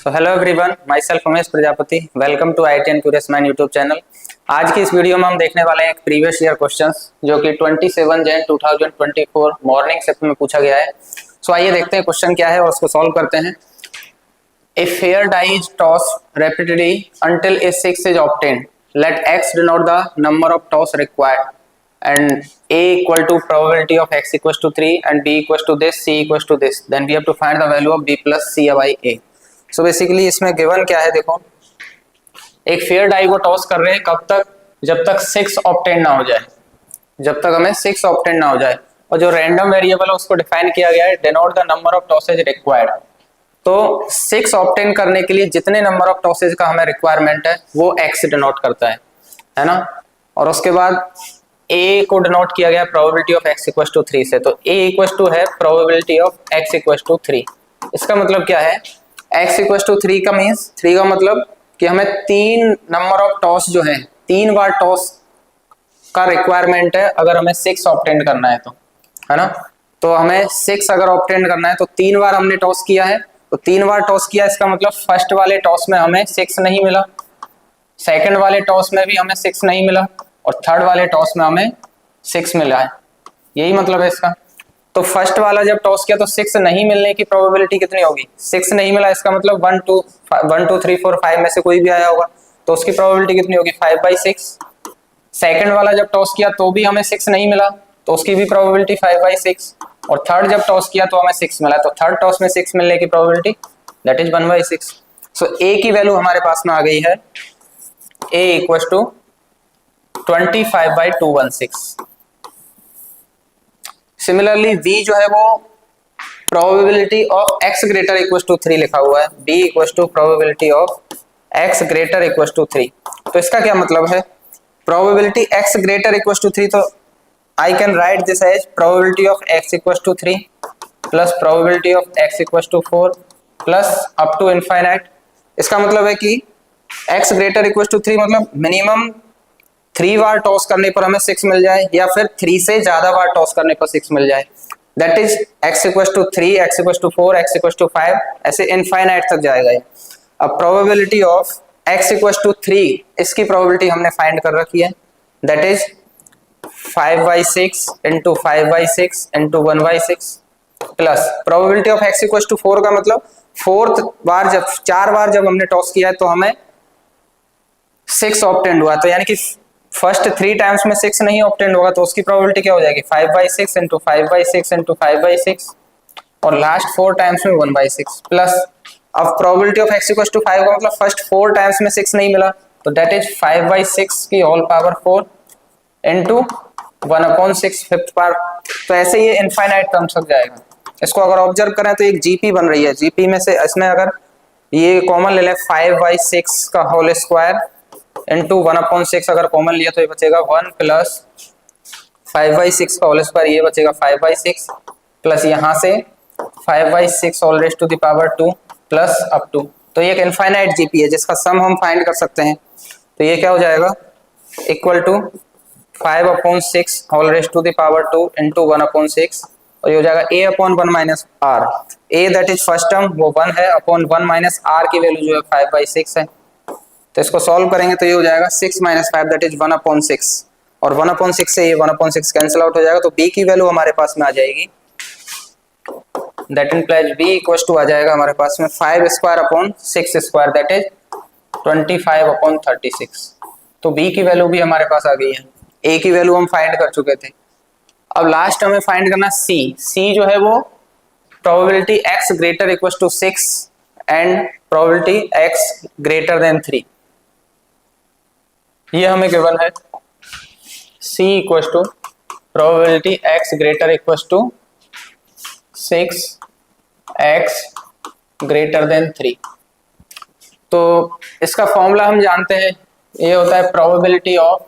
So hello everyone, myself Umesh Prajapati. Welcome to IIT and curious mind YouTube channel. आज की इस video में हम देखने वाले हैं एक प्रीवियस ईयर क्वेश्चंस जो कि 27 जन 2024 मॉर्निंग शिफ्ट में पूछा गया है। सो आइए देखते हैं क्वेश्चन क्या है और उसको सॉल्व करते हैं। A fair die is tossed repeatedly until a 6 is obtained. Let x denote the number of toss required and a equal to probability of x equals to 3 and b equals to this, c equals to this. Then we have to find the value of b plus c by a. So basically इसमें given क्या है, देखो एक fair die को toss कर रहे हैं कब तक, जब तक 6 ऑब्टेन ना हो जाए, जब तक हमें 6 ऑब्टेन ना हो जाए। और जो रैंडम वेरिएबल है उसको डिफाइन किया गया है denote the number of tosses required. तो 6 ऑब्टेन करने के लिए जितने नंबर ऑफ टॉसेज का हमें रिक्वायरमेंट है वो x डिनोट करता है ना। और उसके बाद a को डिनोट किया गया probability of x equals to 3 से। तो a इक्वल्स टू है probability of x equals to 3। इसका मतलब क्या है, x इक्वल्स टू 3 का मीन्स 3 का मतलब कि हमें 3 नंबर ऑफ टॉस जो है 3 बार टॉस का रिक्वायरमेंट है अगर हमें 6 ऑब्टेन करना है तो, है ना। तो हमें 6 अगर ऑब्टेन करना है तो 3 बार हमने टॉस किया है, तो 3 बार टॉस किया, इसका मतलब फर्स्ट वाले टॉस में हमें 6 नहीं मिला, सेकंड वाले टॉस में भी हमें 6 नहीं मिला और थर्ड वाले टॉस में हमें 6 मिला है। यही मतलब है इसका। तो फर्स्ट वाला जब टॉस किया तो 6 नहीं मिलने की प्रोबेबिलिटी कितनी होगी, 6 नहीं मिला, इसका मतलब 1 2 3 4 5 में से कोई भी आया होगा, तो उसकी प्रोबेबिलिटी कितनी होगी 5/6। सेकंड वाला जब टॉस किया तो भी हमें 6 नहीं मिला, तो उसकी भी प्रोबेबिलिटी 5/6। और थर्ड जब टॉस किया तो हमें 6 मिला, तो थर्ड टॉस में 6 मिलने की probability that is 1/6। So a की वैल्यू हमारे पास में आ गई है a equals to 25/216। Similarly v जो है वो probability of x greater equals to 3 लिखा हुआ है, b equals to probability of x greater equals to 3। तो इसका क्या मतलब है, probability x greater equals to 3, तो I can write this as probability of x equals to 3 plus probability of x equals to 4 plus up to infinite। इसका मतलब है कि x greater equals to 3 मतलब मिनिमम 3 बार टॉस करने पर हमें 6 मिल जाए या फिर 3 से ज्यादा बार टॉस करने पर 6 मिल जाए। That is x equals to 3, x equals to 4, x equals to 5, ऐसे इनफाइनाइट तक जाएगा ये। अब probability of x equals to 3, इसकी प्रोबेबिलिटी हमने फाइंड कर रखी है, that is 5/6 into 5/6 into 1/6 plus probability of x equals to 4 का मतलब फोर्थ बार जब 4 बार जब हमने टॉस किया है तो हमें 6 ऑब्टेंड हुआ, तो यानी कि फर्स्ट 3 टाइम्स में 6 नहीं ऑब्टेंड होगा, तो उसकी प्रोबेबिलिटी क्या हो जाएगी 5/6 into 5/6 into 5/6 और लास्ट 4 टाइम्स में 1/6 प्लस अब probability of x equals to 5 का मतलब फर्स्ट 4 टाइम्स में 6 नहीं मिला, तो दैट इज 5/6 की whole power 4 into 1/6 fifth power. तो ऐसे ये इनफाइनाइट टर्म्स तक जाएगा। इसको अगर ऑब्जर्व करें तो एक जीपी बन रही है, जीपी में से इसमें अगर ये कॉमन ले लें 5/6 का होल स्क्वायर इंटू 1/6 अगर कॉमन लिया तो ये बचेगा 1 प्लस 5/6 का होल स्क्वायर, ये बचेगा 5/6 प्लस यहाँ से 5/6 whole raised to the power 2 plus up to. तो ये एक इनफाइनाइट जीपी है जिसका सम हम फाइंड कर सकते हैं। तो ये क्या हो जाएगा equal to 5/6 whole raised to the power 2 into 1/6 और ये हो जाएगा a/1 minus r। a that is first term वो 1 है, अपॉन 1 माइनस r की वैल्यू जो है 5/6 है। तो इसको सॉल्व करेंगे तो ये हो जाएगा 6 माइनस 5 दैट इज 1/6 और 1/6 से ये 1/6 कैंसिल आउट हो जाएगा, तो b की वैल्यू हमारे पास में आ जाएगी, that implies b equals to आ जाएगा हमारे पास में 5 square upon 6 square that is 25/36। तो b की वैल्यू भी हमारे पास आ गई है, a की वैल्यू हम फाइंड कर चुके थे। अब लास्ट हमें फाइंड करना c जो है वो probability x greater equals to 6 and probability x greater than 3, ये हमें गिवन है। c equals to probability x greater equals to 6 x greater than 3। तो इसका फॉर्मूला हम जानते हैं, ये होता है probability of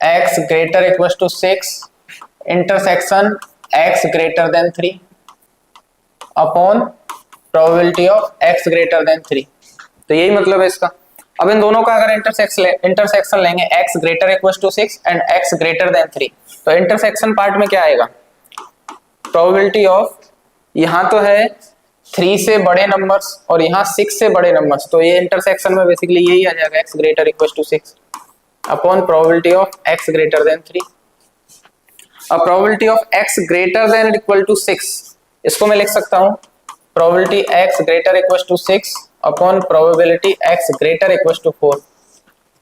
x greater equals to 6 intersection x greater than 3 upon probability of x greater than 3। तो यही मतलब है इसका। अब इन दोनों का अगर इंटरसेक्शन लेंगे x greater equals to 6 and x greater than 3, तो इंटरसेक्शन पार्ट में क्या आएगा, प्रोबेबिलिटी ऑफ यहाँ तो है 3 से बड़े नंबर्स और यहाँ 6 से बड़े नंबर्स, तो ये इंटरसेक्शन में बेसिकली यही आ जाएगा x greater equal to 6 upon probability of x greater than 3। अब probability of x greater than equal to 6, इसको मैं लिख सकता हूँ probability x greater equal to 6 upon probability x greater equal to 4।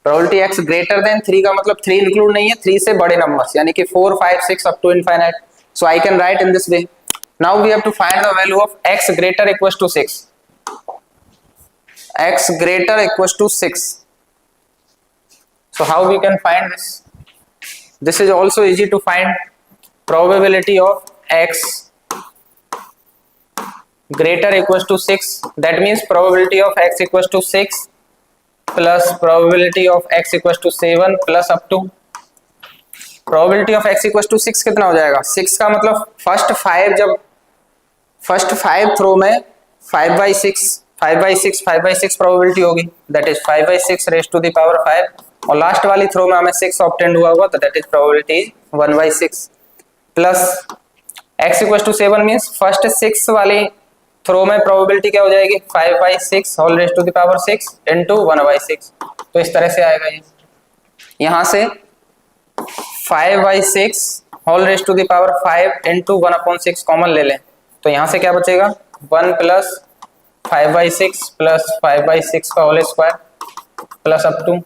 Probability x greater than 3 का मतलब 3 include नहीं है, 3 से बड़े नंबर्स यानी कि 4 5 6 up to infinite. So I can write in this way. Now we have to find the value of x greater equals to 6. X greater equals to 6. So how we can find this? This is also easy to find. Probability of x greater equals to 6. That means probability of x equals to 6 plus probability of x equals to 7 plus up to probability of x equals to 6 कितना हो जाएगा? 6 का मतलब first 5 जब first 5 throw में 5/6 probability होगी, that is 5/6 raise to the power 5, और last वाली थ्रो में हमें 6 ऑब्टेंड हुआ होगा, तो that is probability is 1/6 plus x equal to 7 means first 6 वाली थ्रो में प्रोबेबिलिटी क्या हो जाएगी 5/6 whole raise to the power 6 into 1/6। तो इस तरह से आएगा ये, यहां से 5/6 whole raise to the power 5 into 1/6 common ले लें, तो यहां से क्या बचेगा 1 प्लस 5/6 प्लस 5/6 का whole square plus up to,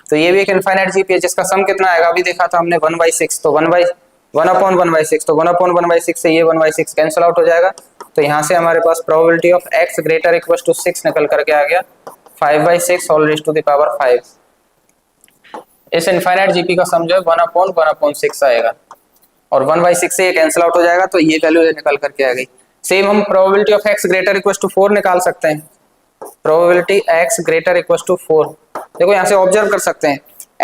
तो ये भी एक इनफाइनाइट जीपी है जिसका सम कितना आएगा अभी देखा था हमने 1/6, तो 1/1/6, तो 1/1/6 से ये 1/6 कैंसिल आउट हो जाएगा। तो यहाँ से हमारे पास probability of x greater equal to 6 निकल करके आ गया 5/6 whole raise to the power 5। इस इनफाइनाइट जीपी का सम जो है 1/1/6 आएगा और 1/6 से ये कैंसिल आउट हो जाएगा, तो ये वैल्यू निकल करके आ गई। सेम हम probability of x greater equal to 4 निकाल सकते हैं। Probability x greater equal to 4, देखो यहाँ से ऑब्जर्व कर सकते हैं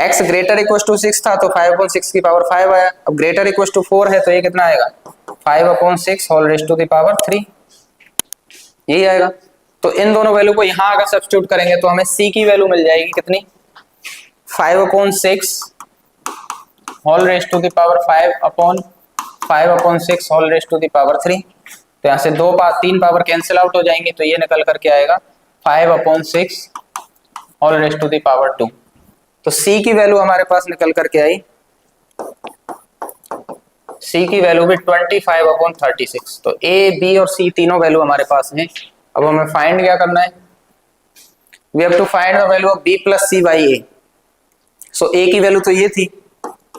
x ग्रेटर इक्वल टू 6 था तो 5/6 की पावर 5 आया, अब ग्रेटर इक्वल टू 4 है तो ये कितना आएगा 5/6 whole raise to the power 3, यही आएगा। तो इन दोनों वैल्यू को यहाँ अगर सब्स्टिट्यूट करेंगे तो हमें c की वैल्यू मिल जाएगी कितनी 5/6 whole raise to the power 5 upon 5/6 whole raise to the power 3। तो यहाँ से 3 पावर कैंसिल आउट हो जाएंगे, तो ये निकल करके आएगा 5/6 whole raise to the power 2। तो c की वैल्यू हमारे पास निकल करके आई, c की वैल्यू भी 25/36। तो a b और c तीनों वैल्यू हमारे पास हैं। अब हमें फाइंड क्या करना है, we have to find the value of b plus c by a। So a की वैल्यू तो ये थी,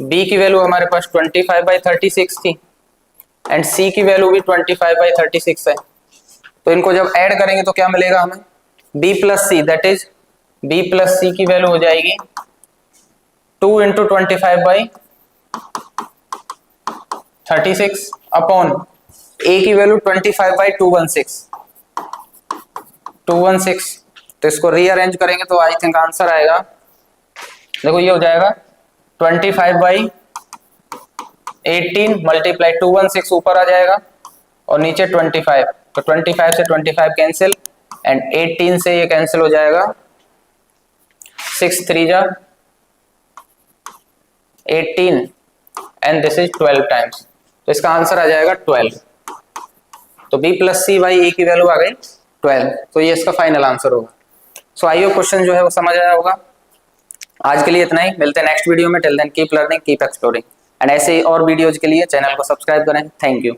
b की वैल्यू हमारे पास 25/36 थी एंड c की वैल्यू भी 25/36 है। तो इनको जब ऐड करेंगे तो क्या मिलेगा हमें b plus c, that is b plus c की वैल्यू हो जाएगी 2 इंटू 25/36 अपॉन a की वैल्यू 25/216। तो इसको रीअरेंज करेंगे तो आई थिंक आंसर आएगा, देखो ये हो जाएगा 25/18 मल्टीप्लाई 216 ऊपर आ जाएगा और नीचे 25, तो 25 से 25 कैंसिल एंड 18 से ये कैंसिल हो जाएगा, 6 3 जा 18 एंड दिस इज 12 टाइम्स, तो इसका आंसर आ जाएगा 12। तो b plus c by a की वैल्यू आ गई 12, तो ये इसका फाइनल आंसर होगा। सो आई होप क्वेश्चन जो है वो समझ आया होगा। आज के लिए इतना ही, मिलते हैं नेक्स्ट वीडियो में। Till then keep learning keep exploring and ऐसे ही और वीडियोज के लिए चैनल को सब्सक्राइब करें। Thank you.